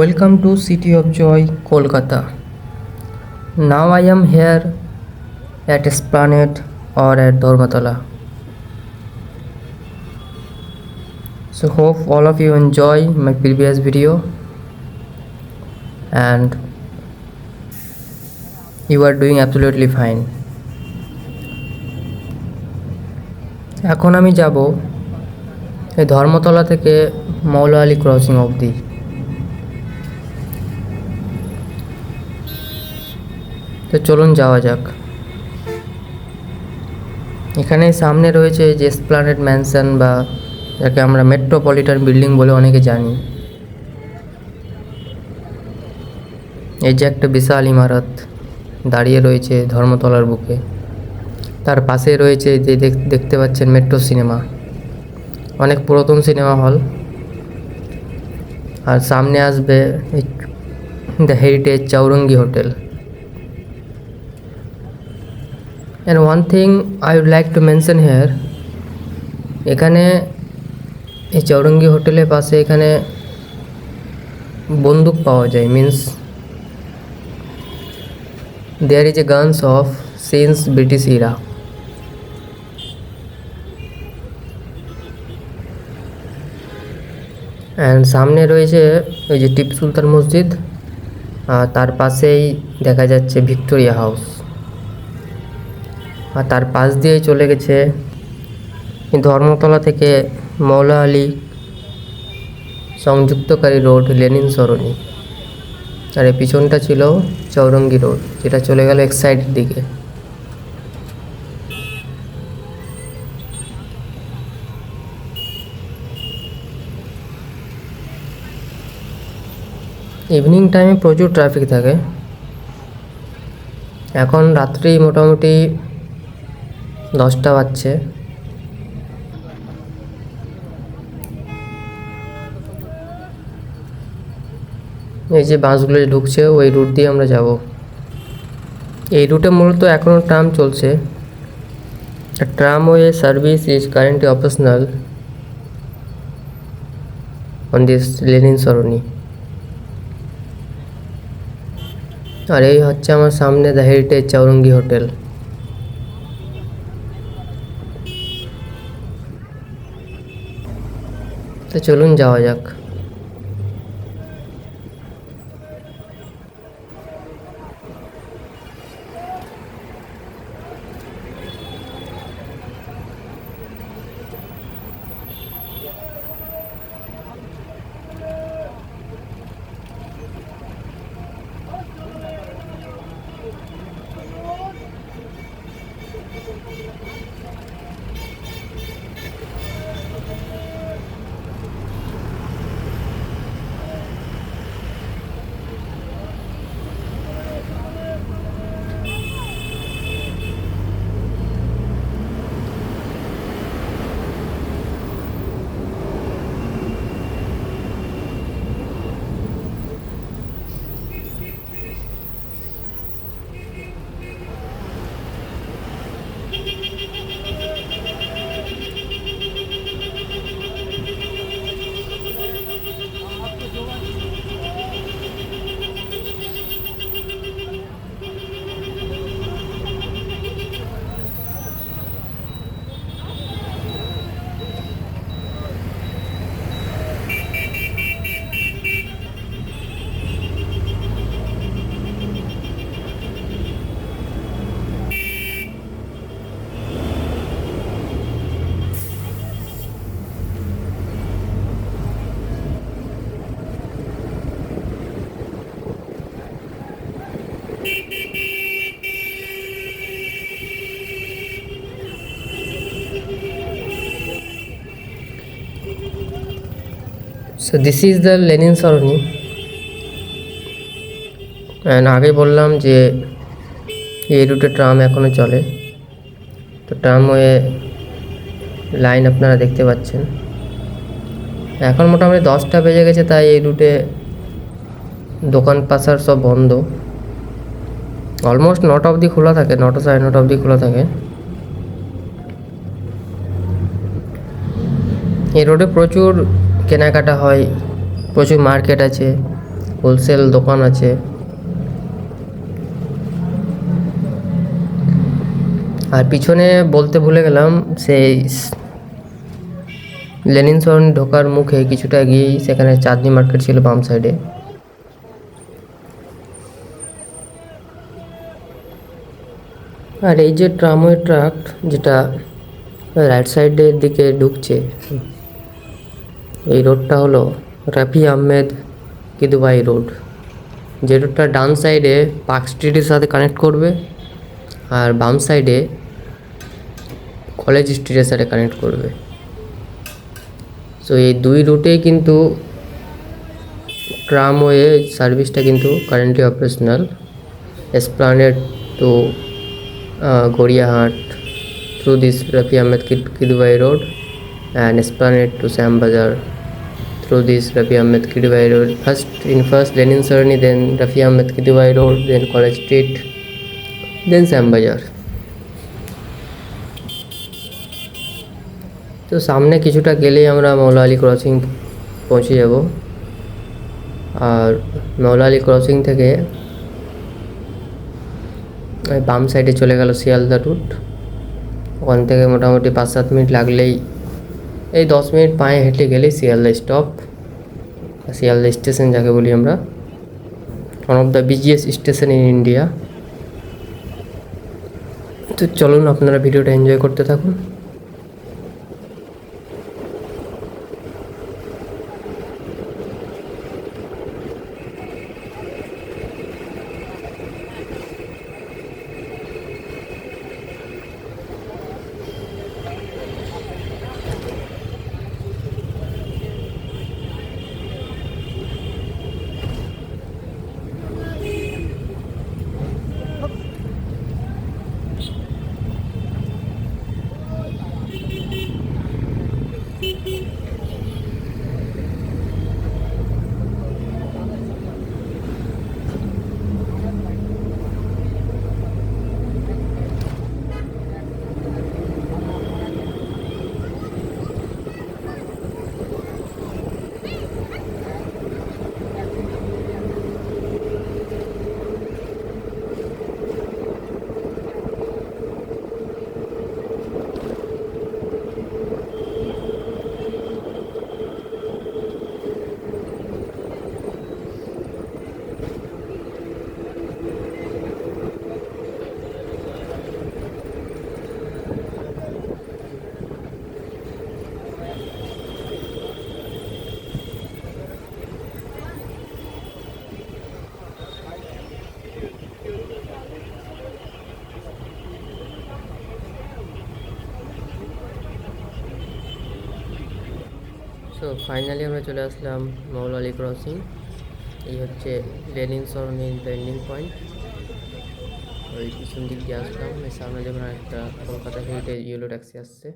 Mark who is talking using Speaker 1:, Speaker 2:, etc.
Speaker 1: Welcome to City of Joy, Kolkata. Now I am here at Esplanade or at Dharmatala. So hope all of you enjoy my previous video and you are doing absolutely fine. এখন আমি যাব এই ধর্মতলা থেকে মৌলা Ali crossing অবধি। তো চলুন যাওয়া যাক। এখানে সামনে রয়েছে যে এসপ্ল্যানেড ম্যানশন বা যাকে আমরা মেট্রোপলিটন বিল্ডিং বলে অনেকে জানি। এই যে একটা বিশাল ইমারত দাঁড়িয়ে রয়েছে ধর্মতলার বুকে, তার পাশে রয়েছে যে দেখতে পাচ্ছেন মেট্রো সিনেমা, অনেক পুরাতন সিনেমা হল। আর সামনে আসবে the heritage Chowringhee hotel. And one thing I would like to mention here, এখানে এই চৌরঙ্গি হোটেলের পাশে এখানে বন্দুক পাওয়া যায়, means there is a guns of since British era. And সামনে রয়েছে ওই যে টিপু সুলতান মসজিদ, আর তার পাশেই দেখা যাচ্ছে ভিক্টোরিয়া হাউস, আর তার পাশ দিয়ে চলে গেছে ধর্মতলা থেকে মৌলা আলী সংযুক্তকারী রোড লেনিন সরণি। আর এই পিছনটা ছিল চৌরঙ্গি রোড, যেটা চলে গেল এক সাইডের দিকে। ইভিনিং টাইমে প্রচুর ট্রাফিক থাকে। এখন রাত্রি মোটামুটি 10টা বাজছে। এই যে বাসগুলো ঢুকছে ওই রুট দিয়ে আমরা যাব। এই রুটে মূলত এখনও ট্রাম চলছে। Tramway service is currently operational on this Lenin সরণি। আর এই হচ্ছে আমার সামনে দ্য হেরিটেজ চৌরঙ্গি হোটেল। তো চলুন যাওয়া যাক। So this is the Lenin Sarani. And আগে বললাম যে এই রুটে ট্রাম এখনও চলে। তো ট্রামওয়ে লাইন আপনারা দেখতে পাচ্ছেন। এখন মোটামুটি 10টা বেজে গেছে, তাই এই রুটে দোকান পাশার সব বন্ধ। অলমোস্ট 9টা অবধি খোলা থাকে, 9টা সাড়ে 9টা অবধি খোলা থাকে। এই রোডে প্রচুর কেনাকাটা হয়, প্রচুর মার্কেট আছে। হোলসেল দোকান আছে। আর পিছনে বলতে ভুলে গেলাম, সেই লেনিন সরণি ঢোকার মুখে কিছুটা গিয়েই সেখানে চাঁদনি মার্কেট ছিল বাম সাইডে। আর এই যে ট্রামওয়ে ট্রাক যেটা রাইট সাইডের দিকে ঢুকছে, এই রোডটা হলো রাফি আহমেদ কিদওয়াই রোড। যে রোডটা ডান সাইডে পার্ক স্ট্রিটের সাথে কানেক্ট করবে, আর বাম সাইডে কলেজ স্ট্রিটের সাথে কানেক্ট করবে। সো এই দুই রুটেই কিন্তু ট্রামওয়ে সার্ভিসটা কিন্তু currently operational. Esplanade to Gariahat through this Rafi Ahmed Kidwai Road, and Esplanade to Sam Bazar through this Rafi Ahmed Kidwai Road. First Lenin Sarni, then Rafi Ahmed Kidwai Road, then College Street, then Sam Bazar. তো সামনে কিছুটা গেলেই আমরা মৌলা Ali crossing পৌঁছে যাব। আর মৌলা Ali crossing থেকে বাম সাইডে চলে গেল শিয়ালদা রুট। ওখান থেকে মোটামুটি 5-7 মিনিট লাগলেই, এই 10 মিনিট পায়ে হেঁটে গেলেই শিয়ালদা স্টপ, শিয়ালদা স্টেশন যাকে বলি আমরা, one of the biggest station in India. তো চলুন আপনারা ভিডিওটা এনজয় করতে থাকুন। সো ফাইনালি আমরা চলে আসলাম মৌলা আলী ক্রসিং। এই হচ্ছে লেনিন সরণির এন্ডিং পয়েন্ট। ওই পিছন দিক দিয়ে আসলাম, সামনে যেমন একটা কলকাতা হেরিটেজ ইয়েলো ট্যাক্সি আসছে।